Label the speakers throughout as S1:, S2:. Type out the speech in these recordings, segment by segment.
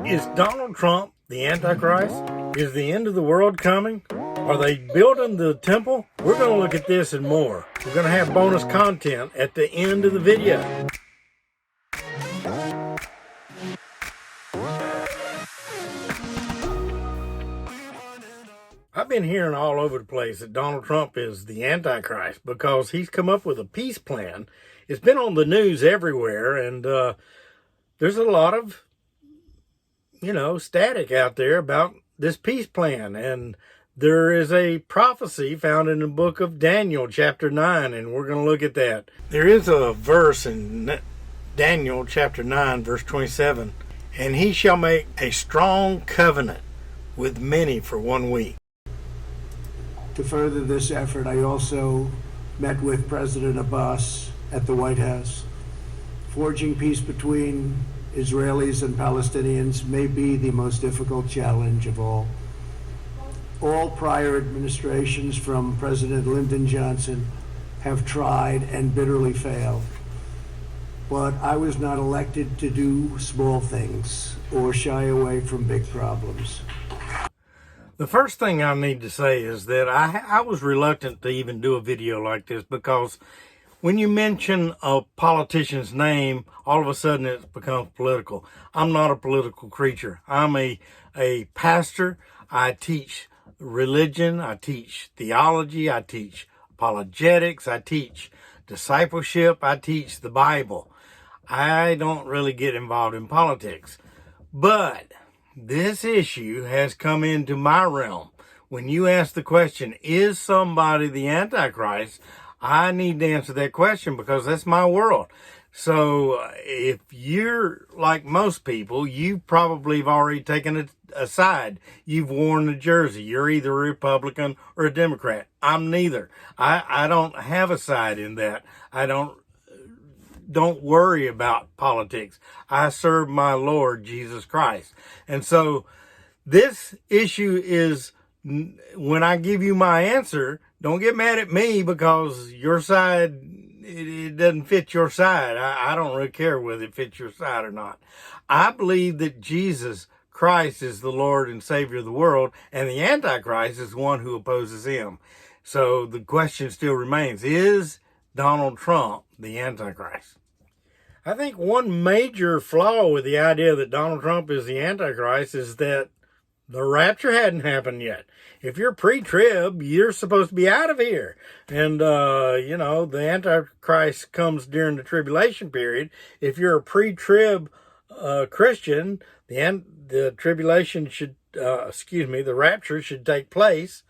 S1: Is Donald Trump the Antichrist? Is the end of the world coming? Are they building the temple? We're going to look at this and more. We're going to have bonus content at the end of the video. I've been hearing all over the place that Donald Trump is the Antichrist because he's come up with a peace plan. It's been on the news everywhere, and there's a lot of, static out there about this peace plan. And there is a prophecy found in the book of Daniel, chapter 9, and we're going to look at that. There is a verse in Daniel, chapter 9, verse 27, and he shall make a strong covenant with many for 1 week.
S2: To further this effort, I also met with President Abbas at the White House. Forging peace between Israelis and Palestinians may be the most difficult challenge of all. All prior administrations from President Lyndon Johnson have tried and bitterly failed. But I was not elected to do small things or shy away from big problems.
S1: The first thing I need to say is that I was reluctant to even do a video like this because when you mention a politician's name, all of a sudden it becomes political. I'm not a political creature. I'm a pastor. I teach religion. I teach theology. I teach apologetics. I teach discipleship. I teach the Bible. I don't really get involved in politics. But this issue has come into my realm. When you ask the question, is somebody the Antichrist? I need to answer that question because that's my world. So if you're like most people, you probably have already taken a side. You've worn a jersey. You're either a Republican or a Democrat. I'm neither. I don't have a side in that. I don't worry about politics. I serve my Lord Jesus Christ. And so this issue is, when I give you my answer, don't get mad at me because your side, it doesn't fit your side. I don't really care whether it fits your side or not. I believe that Jesus Christ is the Lord and Savior of the world, and the Antichrist is one who opposes him. So the question still remains, is Donald Trump the Antichrist? I think one major flaw with the idea that Donald Trump is the Antichrist is that the rapture hadn't happened yet. If you're pre-trib, you're supposed to be out of here. And, the Antichrist comes during the tribulation period. If you're a pre-trib Christian, the tribulation should, the rapture should take place.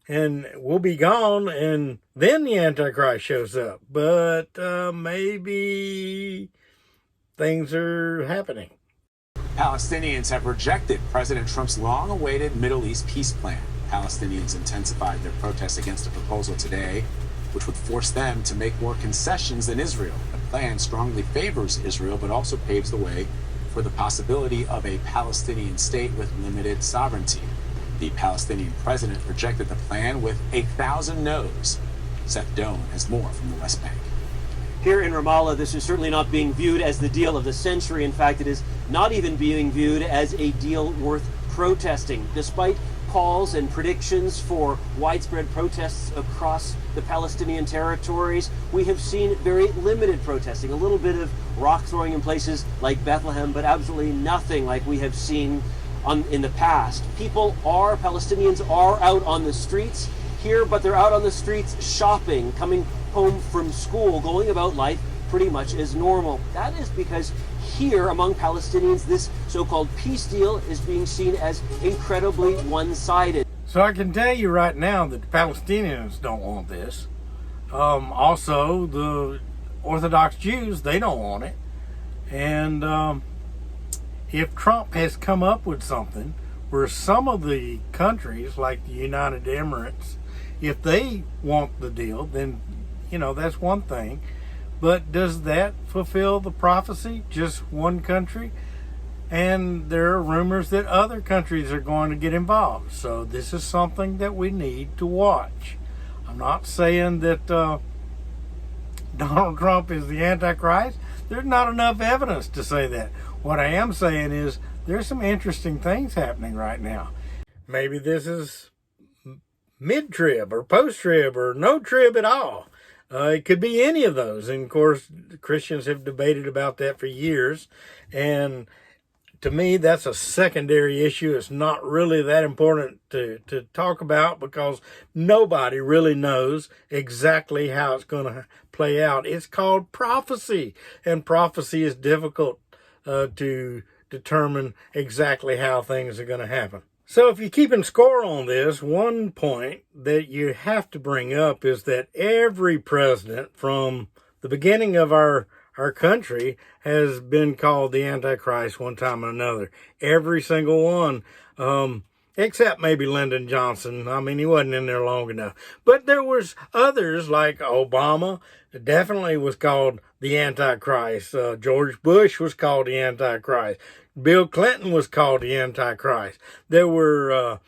S1: And we'll be gone, and then the Antichrist shows up. But maybe things are happening.
S3: Palestinians have rejected President Trump's long-awaited Middle East peace plan. Palestinians intensified their protests against the proposal today, which would force them to make more concessions than Israel. The plan strongly favors Israel, but also paves the way for the possibility of a Palestinian state with limited sovereignty. The Palestinian president rejected the plan with 1,000 no's. Seth Doan has more from the West Bank.
S4: Here in Ramallah, this is certainly not being viewed as the deal of the century. In fact, it is not even being viewed as a deal worth protesting. Despite calls and predictions for widespread protests across the Palestinian territories, we have seen very limited protesting, a little bit of rock throwing in places like Bethlehem, but absolutely nothing like we have seen in the past. Palestinians are out on the streets here, but they're out on the streets shopping, coming home from school, going about life pretty much as normal. That is because here among Palestinians, this so-called peace deal is being seen as incredibly one-sided.
S1: So I can tell you right now that the Palestinians don't want this. Also, the Orthodox Jews, they don't want it. And if Trump has come up with something where some of the countries, like the United Emirates, if they want the deal, then, that's one thing. But does that fulfill the prophecy? Just one country? And there are rumors that other countries are going to get involved. So this is something that we need to watch. I'm not saying that Donald Trump is the Antichrist. There's not enough evidence to say that. What I am saying is there's some interesting things happening right now. Maybe this is mid-trib or post-trib or no trib at all. It could be any of those. And of course, Christians have debated about that for years. And to me, that's a secondary issue. It's not really that important to talk about because nobody really knows exactly how it's going to play out. It's called prophecy, and prophecy is difficult to determine exactly how things are going to happen. So if you're keeping score on this, one point that you have to bring up is that every president from the beginning of our country has been called the Antichrist one time or another. Every single one, except maybe Lyndon Johnson. I mean, he wasn't in there long enough. But there was others like Obama, definitely was called the Antichrist. George Bush was called the Antichrist. Bill Clinton was called the Antichrist. There were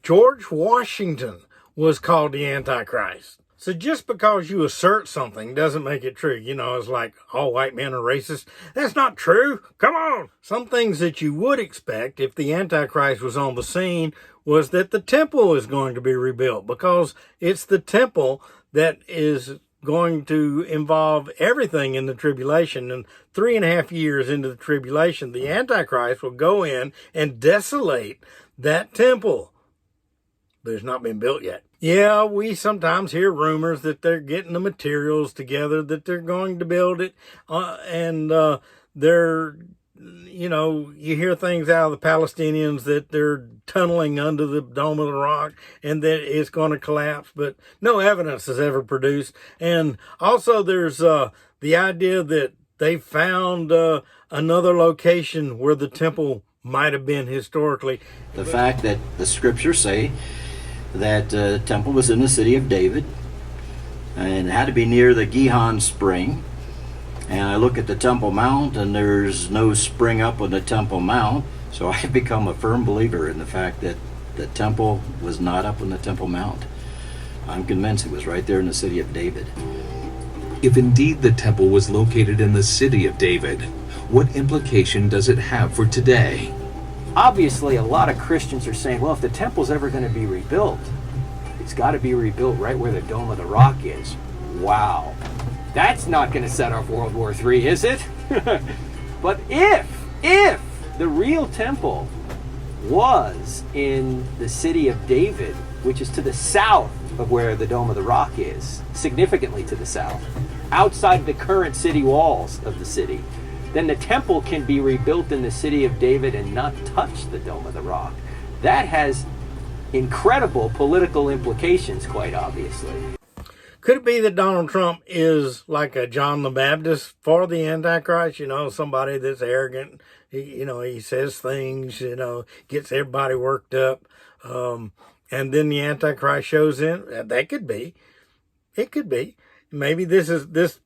S1: George Washington was called the Antichrist. So just because you assert something doesn't make it true. You know, it's like all white men are racist. That's not true. Come on. Some things that you would expect if the Antichrist was on the scene was that the temple is going to be rebuilt, because it's the temple that is going to involve everything in the tribulation. And 3.5 years into the tribulation, the Antichrist will go in and desolate that temple. But it's not been built yet. Yeah, we sometimes hear rumors that they're getting the materials together, that they're going to build it. They're, you know, you hear things out of the Palestinians that they're tunneling under the Dome of the Rock and that it's going to collapse, but no evidence is ever produced. And also there's the idea that they found another location where the temple might have been historically.
S5: The fact that the scriptures say that the temple was in the city of David and it had to be near the Gihon spring. And I look at the Temple Mount and there's no spring up on the Temple Mount. So I've become a firm believer in the fact that the temple was not up on the Temple Mount. I'm convinced it was right there in the city of David.
S6: If indeed the temple was located in the city of David, what implication does it have for today?
S4: Obviously, a lot of Christians are saying, well, if the temple's ever going to be rebuilt, it's got to be rebuilt right where the Dome of the Rock is. Wow. That's not going to set off World War III, is it? But if the real temple was in the city of David, which is to the south of where the Dome of the Rock is, significantly to the south, outside the current city walls of the city, then the temple can be rebuilt in the city of David and not touch the Dome of the Rock. That has incredible political implications, quite obviously.
S1: Could it be that Donald Trump is like a John the Baptist for the Antichrist? You know, somebody that's arrogant. He says things, gets everybody worked up. And then the Antichrist shows in. That could be. It could be. Maybe this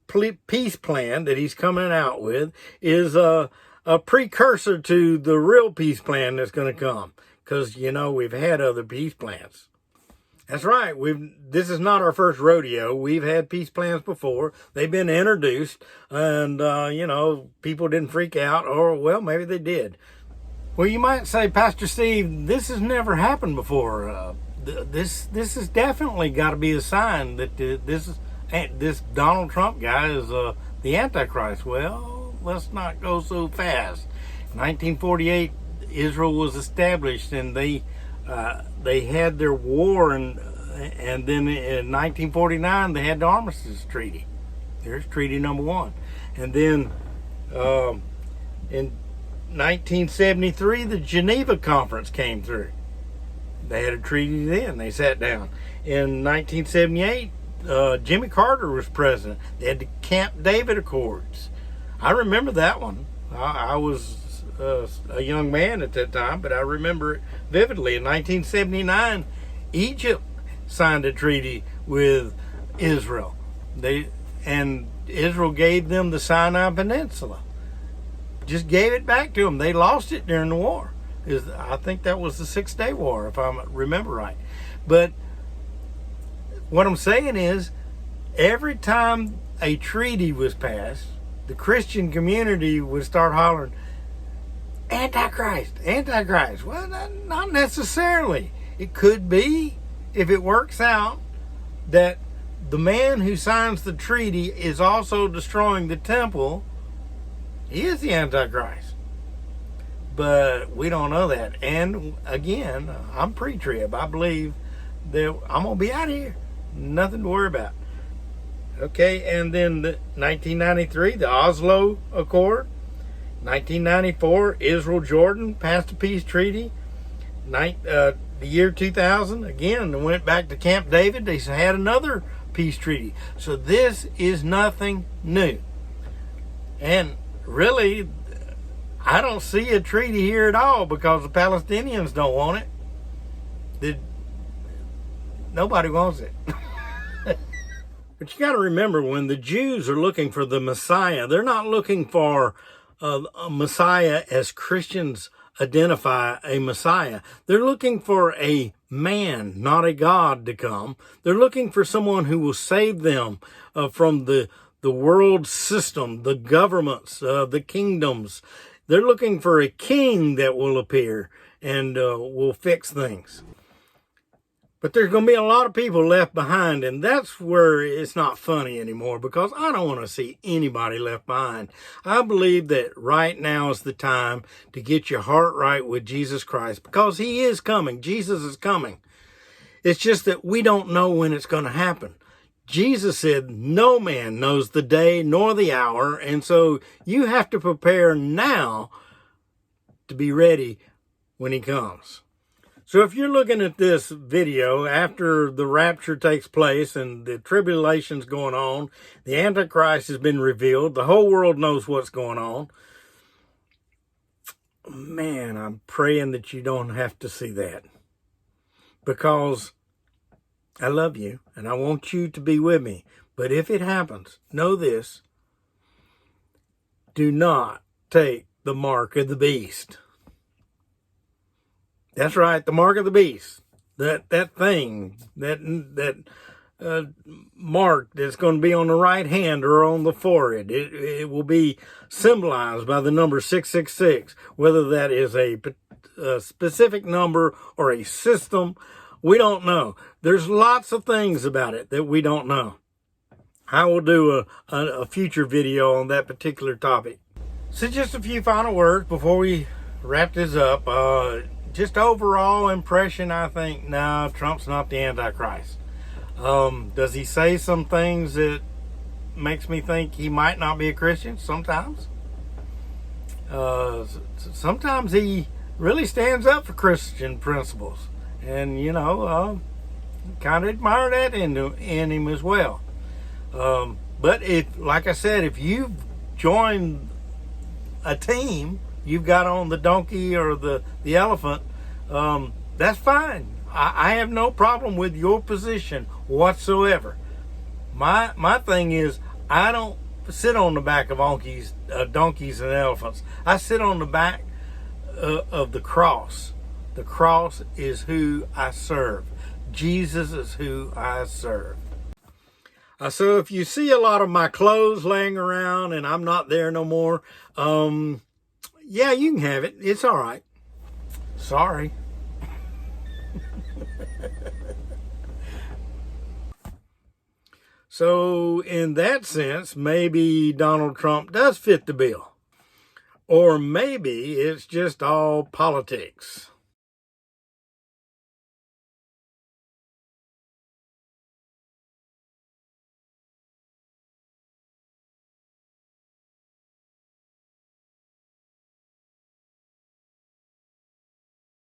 S1: peace plan that he's coming out with is a precursor to the real peace plan that's going to come. Because, we've had other peace plans. That's right. This is not our first rodeo. We've had peace plans before. They've been introduced and, people didn't freak out, or, well, maybe they did. Well, you might say, Pastor Steve, this has never happened before. This has definitely got to be a sign that this Donald Trump guy is the Antichrist. Well, let's not go so fast. 1948, Israel was established, and they had their war, and then in 1949 they had the Armistice Treaty. There's Treaty number 1, and then in 1973 the Geneva Conference came through. They had a treaty then. They sat down. In 1978, Jimmy Carter was president. They had the Camp David Accords. I remember that one. I was a young man at that time, but I remember it vividly. In 1979, Egypt signed a treaty with Israel. And Israel gave them the Sinai Peninsula. Just gave it back to them. They lost it during the war. I think that was the 6-Day War, if I remember right. But what I'm saying is, every time a treaty was passed, the Christian community would start hollering, Antichrist, Antichrist. Well, not necessarily. It could be, if it works out, that the man who signs the treaty is also destroying the temple. He is the Antichrist. But we don't know that. And again, I'm pre-trib. I believe that I'm going to be out of here. Nothing to worry about. Okay, and then 1993, the Oslo Accord. 1994, Israel-Jordan passed a peace treaty. The year 2000, again, they went back to Camp David. They had another peace treaty. So this is nothing new. And really, I don't see a treaty here at all because the Palestinians don't want it. Nobody wants it. But you got to remember, when the Jews are looking for the Messiah, they're not looking for a Messiah as Christians identify a Messiah. They're looking for a man, not a God, to come. They're looking for someone who will save them from the world system, the governments, the kingdoms. They're looking for a king that will appear and will fix things. But there's going to be a lot of people left behind, and that's where it's not funny anymore, because I don't want to see anybody left behind. I believe that right now is the time to get your heart right with Jesus Christ, because he is coming. Jesus is coming. It's just that we don't know when it's going to happen. Jesus said, no man knows the day nor the hour, and so you have to prepare now to be ready when he comes. So if you're looking at this video after the rapture takes place and the tribulation's going on, the Antichrist has been revealed, the whole world knows what's going on, man, I'm praying that you don't have to see that. Because I love you and I want you to be with me. But if it happens, know this: do not take the mark of the beast. That's right, the mark of the beast. That thing, that mark that's going to be on the right hand or on the forehead. It will be symbolized by the number 666. Whether that is a specific number or a system, we don't know. There's lots of things about it that we don't know. I will do a future video on that particular topic. So just a few final words before we wrap this up. Just overall impression, I think, no, Trump's not the Antichrist. Does he say some things that makes me think he might not be a Christian? Sometimes. Sometimes he really stands up for Christian principles. And, kind of admire that in him as well. But like I said, if you've joined a team, you've got on the donkey or the elephant, that's fine. I have no problem with your position whatsoever. My thing is, I don't sit on the back of donkeys and elephants. I sit on the back of the cross. The cross is who I serve. Jesus is who I serve. So if you see a lot of my clothes laying around and I'm not there no more, yeah, you can have it. It's all right. Sorry. So in that sense, maybe Donald Trump does fit the bill. Or maybe it's just all politics.